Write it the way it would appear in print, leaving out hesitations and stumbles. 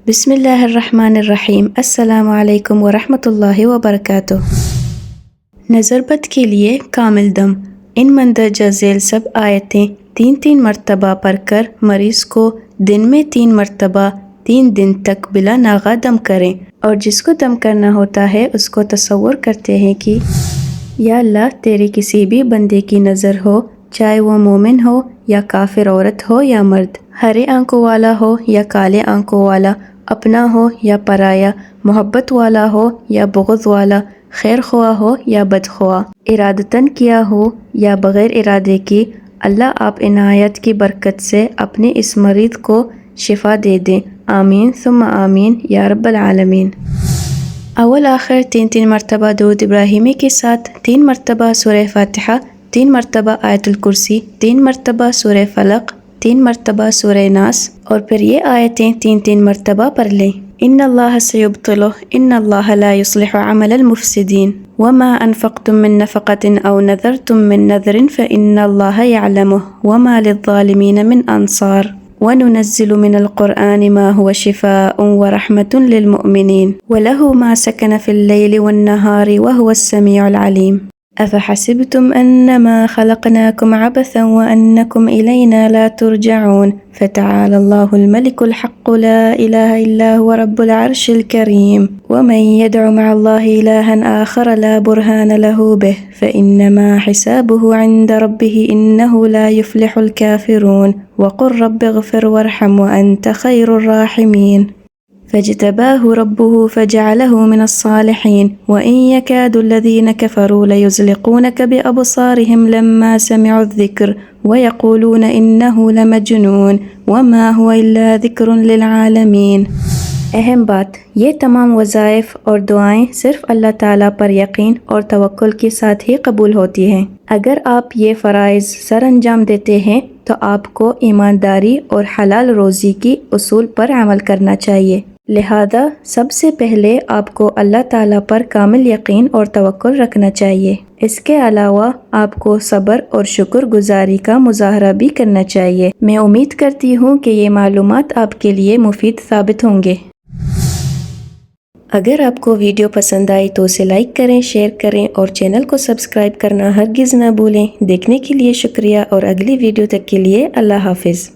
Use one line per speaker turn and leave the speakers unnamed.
بسم اللہ الرحمن الرحیم۔ السلام علیکم ورحمۃ اللہ وبرکاتہ۔ نظر بد کے لیے کامل دم۔ ان مندرجہ ذیل سب آیتیں 3 مرتبہ پڑھ کر مریض کو دن میں 3 مرتبہ 3 دن تک بلا ناغہ دم کریں، اور جس کو دم کرنا ہوتا ہے اس کو تصور کرتے ہیں کہ یا اللہ تیرے کسی بھی بندے کی نظر ہو، چاہے وہ مومن ہو یا کافر عورت ہو یا مرد، ہرے آنکھوں والا ہو یا کالے آنکھوں والا، اپنا ہو یا پرایا، محبت والا ہو یا بغض والا، خیر خواہ ہو یا بد خواہ، ارادتاً کیا ہو یا بغیر ارادے کی، اللہ آپ عنایت کی برکت سے اپنے اس مریض کو شفا دے دیں، آمین ثم آمین یا رب العالمین۔ اول آخر 3 مرتبہ درود ابراہیمی کے ساتھ 3 مرتبہ سورہ فاتحہ، 3 مرتبہ آیت الکرسی، 3 مرتبہ سورہ فلق، 3 مرتبہ سورہ ناس، اور پھر یہ آیتیں 3 مرتبہ پڑھ لیں۔ ان اللہ سیبطلہ ان اللہ لا یصلح عمل المفسدین وما انفقتم من نفقة او نذرتم من نذر فإن اللہ یعلمہ وما للظالمین من انصار وننزل من القرآن ما هو شفاء ورحمة للمؤمنين وله ما سكن في الليل والنهار وهو السميع العليم أفحسبتم أنما خلقناكم عبثا وأنكم إلينا لا ترجعون فتعالى الله الملك الحق لا إله إلا هو رب العرش الكريم ومن يدع مع الله إلها آخر لا برهان له به فإنما حسابه عند ربه إنه لا يفلح الكافرون وقل رب اغفر وارحم وأنت خير الراحمين فاجتباه ربه فجعله من الصالحين وإن يكاد الذين كفروا ليزلقونك بأبصارهم لما سمعوا الذكر ويقولون إنه لمجنون وما هو إلا ذكر للعالمين۔ اہم بات، یہ تمام وظائف اور دعائیں صرف اللہ تعالیٰ پر یقین اور توکل کے ساتھ ہی قبول ہوتی ہیں۔ اگر آپ یہ فرائض سر انجام دیتے ہیں تو آپ کو ایمانداری اور حلال روزی کی اصول پر عمل کرنا چاہیے، لہذا سب سے پہلے آپ کو اللہ تعالیٰ پر کامل یقین اور توکل رکھنا چاہیے۔ اس کے علاوہ آپ کو صبر اور شکر گزاری کا مظاہرہ بھی کرنا چاہیے۔ میں امید کرتی ہوں کہ یہ معلومات آپ کے لیے مفید ثابت ہوں گے۔ اگر آپ کو ویڈیو پسند آئی تو اسے لائک کریں، شیئر کریں اور چینل کو سبسکرائب کرنا ہرگز نہ بھولیں۔ دیکھنے کے لیے شکریہ اور اگلی ویڈیو تک کے لیے اللہ حافظ۔